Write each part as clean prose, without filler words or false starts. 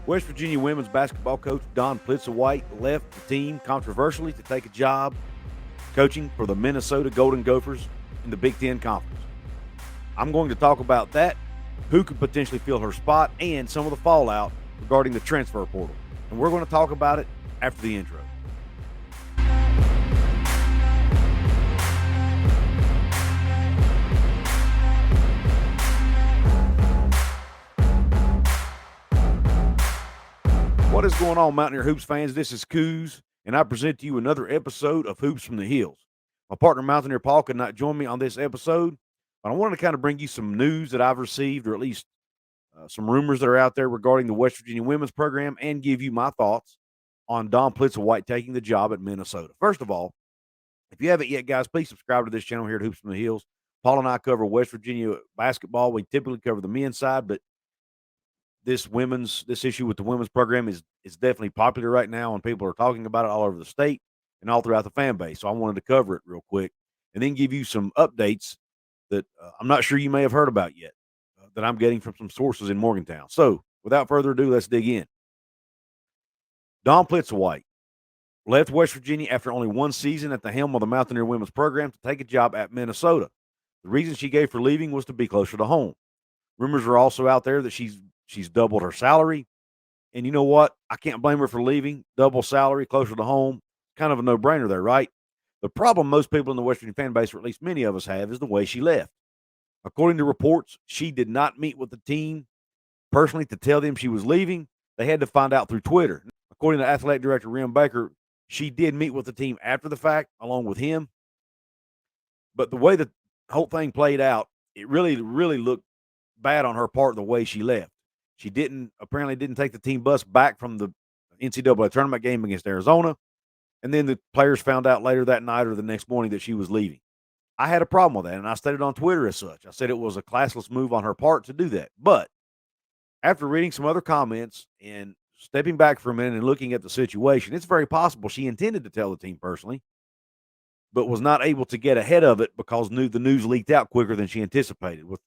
West Virginia women's basketball coach Don Plitzuweit left the team controversially to take a job coaching for the Minnesota Golden Gophers in the Big Ten Conference. I'm going to talk about that, who could potentially fill her spot, and some of the fallout regarding the transfer portal. And we're going to talk about it after the intro. What is going on, Mountaineer Hoops fans? This is Couz, and I present to you another episode of Hoops from the Hills. My partner, Mountaineer Paul, could not join me on this episode, but I wanted to kind of bring you some news that I've received, or at least some rumors that are out there regarding the West Virginia women's program, and give you my thoughts on Don Plitzuweit taking the job at Minnesota. First of all, if you haven't yet, guys, please subscribe to this channel here at Hoops from the Hills. Paul and I cover West Virginia basketball. We typically cover the men's side, but this issue with the women's program is definitely popular right now, and people are talking about it all over the state and all throughout the fan base. So I wanted to cover it real quick and then give you some updates that I'm not sure you may have heard about yet that I'm getting from some sources in Morgantown. So without further ado, let's dig in. Don Plitzuweit left West Virginia after only one season at the helm of the Mountaineer women's program to take a job at Minnesota. The reason she gave for leaving was to be closer to home. Rumors are also out there that she's doubled her salary. And you know what? I can't blame her for leaving. Double salary, closer to home. Kind of a no-brainer there, right? The problem most people in the West Virginia fan base, or at least many of us have, is the way she left. According to reports, she did not meet with the team personally to tell them she was leaving. They had to find out through Twitter. According to athletic director Ren Baker, she did meet with the team after the fact, along with him. But the way the whole thing played out, it really looked bad on her part the way she left. She apparently didn't take the team bus back from the NCAA tournament game against Arizona. And then the players found out later that night or the next morning that she was leaving. I had a problem with that, and I stated on Twitter as such. I said it was a classless move on her part to do that. But after reading some other comments and stepping back for a minute and looking at the situation, it's very possible she intended to tell the team personally, but was not able to get ahead of it because the news leaked out quicker than she anticipated. With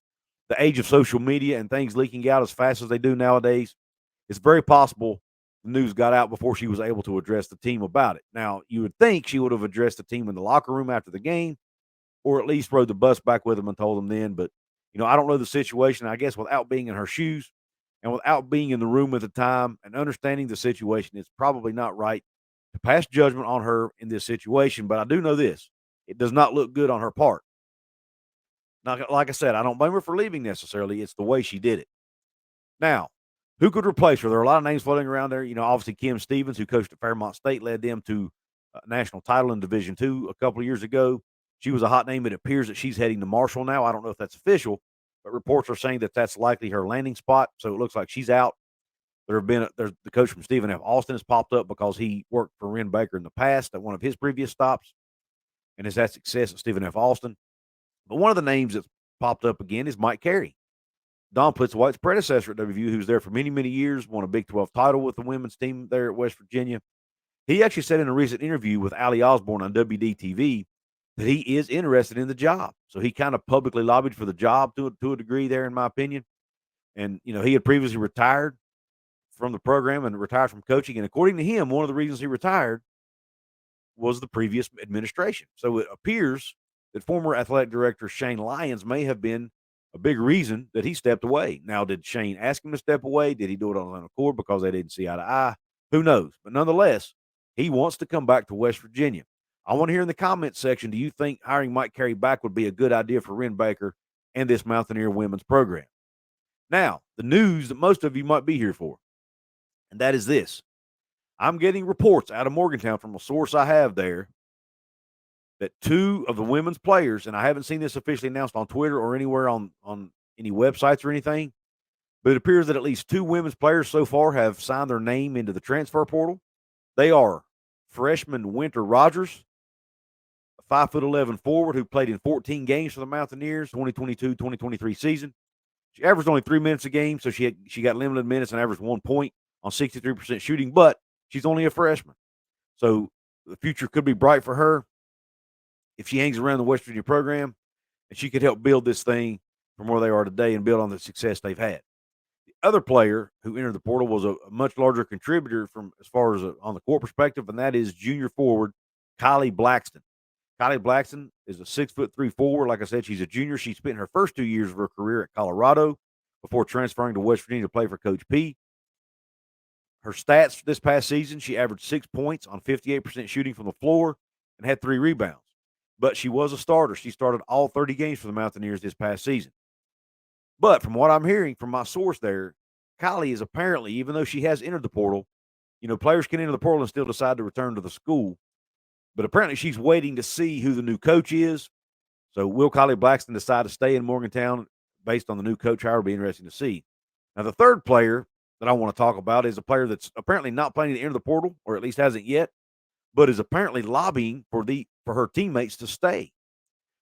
the age of social media and things leaking out as fast as they do nowadays, it's very possible the news got out before she was able to address the team about it. Now, you would think she would have addressed the team in the locker room after the game, or at least rode the bus back with them and told them then. But, I don't know the situation. I guess without being in her shoes and without being in the room at the time and understanding the situation, it's probably not right to pass judgment on her in this situation. But I do know this. It does not look good on her part. Now, like I said, I don't blame her for leaving necessarily. It's the way she did it. Now, who could replace her? There are a lot of names floating around there. Obviously Kim Stevens, who coached at Fairmont State, led them to a national title in Division II a couple of years ago. She was a hot name. It appears that she's heading to Marshall now. I don't know if that's official, but reports are saying that that's likely her landing spot. So it looks like she's out. There's the coach from Stephen F. Austin has popped up because he worked for Ren Baker in the past at one of his previous stops and has had success at Stephen F. Austin. But one of the names that's popped up again is Mike Carey, Don Plitzuweit's predecessor at WVU, who's there for many, many years, won a Big 12 title with the women's team there at West Virginia. He actually said in a recent interview with Ali Osborne on WDTV that he is interested in the job. So he kind of publicly lobbied for the job to a degree there, in my opinion. And, he had previously retired from the program and retired from coaching. And according to him, one of the reasons he retired was the previous administration. So it appears that former athletic director Shane Lyons may have been a big reason that he stepped away. Now, did Shane ask him to step away? Did he do it on his own accord because they didn't see eye to eye? Who knows? But nonetheless, he wants to come back to West Virginia. I want to hear in the comments section, do you think hiring Mike Carey back would be a good idea for Ren Baker and this Mountaineer women's program? Now, the news that most of you might be here for, and that is this. I'm getting reports out of Morgantown from a source I have there that two of the women's players, and I haven't seen this officially announced on Twitter or anywhere on any websites or anything, but it appears that at least two women's players so far have signed their name into the transfer portal. They are freshman Winter Rogers, a 5'11" forward who played in 14 games for the Mountaineers, 2022-2023 season. She averaged only 3 minutes a game, so she got limited minutes and averaged 1 point on 63% shooting, but she's only a freshman. So the future could be bright for her if she hangs around the West Virginia program, and she could help build this thing from where they are today and build on the success they've had. The other player who entered the portal was a much larger contributor from as far as on the court perspective, and that is junior forward Kylie Blackston. Kylie Blackston is a 6'3" forward. Like I said, she's a junior. She spent her first 2 years of her career at Colorado before transferring to West Virginia to play for Coach P. Her stats this past season, she averaged 6 points on 58% shooting from the floor and had 3 rebounds. But she was a starter. She started all 30 games for the Mountaineers this past season. But from what I'm hearing from my source there, Kylie is apparently, even though she has entered the portal, players can enter the portal and still decide to return to the school. But apparently she's waiting to see who the new coach is. So will Kylie Blackston decide to stay in Morgantown based on the new coach? However, it'll be interesting to see. Now, the third player that I want to talk about is a player that's apparently not planning to enter the portal, or at least hasn't yet, but is apparently lobbying for her teammates to stay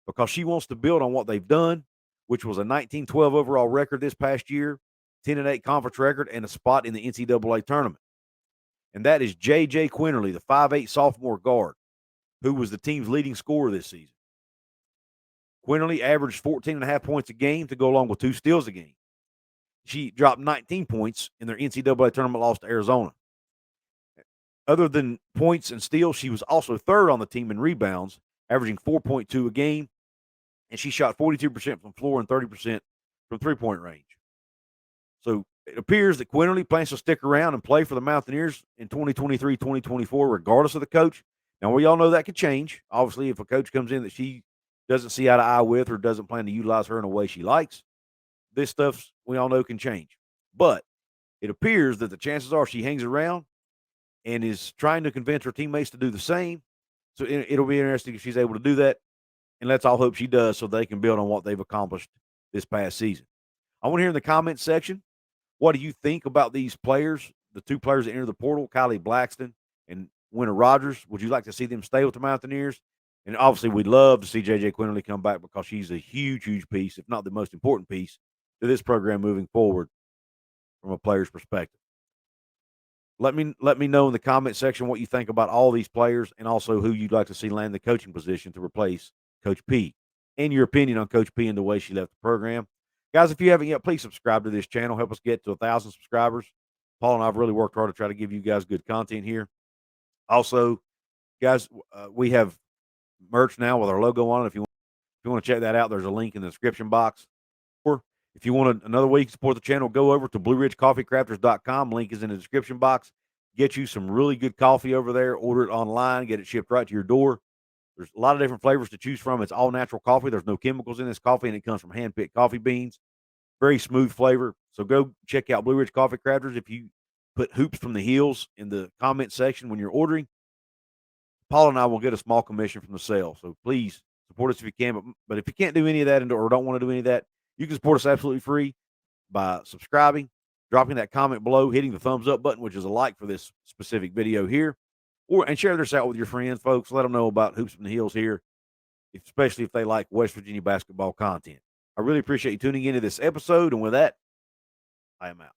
because she wants to build on what they've done, which was a 19-12 overall record this past year, 10-8 conference record, and a spot in the NCAA tournament. And that is J.J. Quinterly, the 5'8" sophomore guard, who was the team's leading scorer this season. Quinterly averaged 14.5 points a game to go along with 2 steals a game. She dropped 19 points in their NCAA tournament loss to Arizona. Other than points and steals, she was also third on the team in rebounds, averaging 4.2 a game, and she shot 42% from floor and 30% from three-point range. So it appears that Quinterly plans to stick around and play for the Mountaineers in 2023-2024, regardless of the coach. Now, we all know that could change. Obviously, if a coach comes in that she doesn't see eye to eye with or doesn't plan to utilize her in a way she likes, this stuff we all know can change. But it appears that the chances are she hangs around and is trying to convince her teammates to do the same. So it'll be interesting if she's able to do that. And let's all hope she does so they can build on what they've accomplished this past season. I want to hear in the comments section, what do you think about these players, the 2 players that entered the portal, Kylie Blackston and Winter Rogers? Would you like to see them stay with the Mountaineers? And obviously, we'd love to see J.J. Quinterly come back because she's a huge, huge piece, if not the most important piece, to this program moving forward from a player's perspective. Let me know in the comment section what you think about all these players and also who you'd like to see land the coaching position to replace Coach P, and your opinion on Coach P and the way she left the program. Guys, if you haven't yet, please subscribe to this channel. Help us get to 1,000 subscribers. Paul and I have really worked hard to try to give you guys good content here. Also, guys, we have merch now with our logo on it. If you want to check that out, there's a link in the description box. Or if you want another way you can support the channel, go over to BlueRidgeCoffeeCrafters.com. Link is in the description box. Get you some really good coffee over there. Order it online. Get it shipped right to your door. There's a lot of different flavors to choose from. It's all natural coffee. There's no chemicals in this coffee, and it comes from hand-picked coffee beans. Very smooth flavor. So go check out Blue Ridge Coffee Crafters. If you put Hoops from the Heels in the comment section when you're ordering, Paul and I will get a small commission from the sale. So please support us if you can. But if you can't do any of that or don't want to do any of that, you can support us absolutely free by subscribing, dropping that comment below, hitting the thumbs up button, which is a like for this specific video here, and share this out with your friends, folks. Let them know about Hoops from the Heels here, especially if they like West Virginia basketball content. I really appreciate you tuning into this episode. And with that, I am out.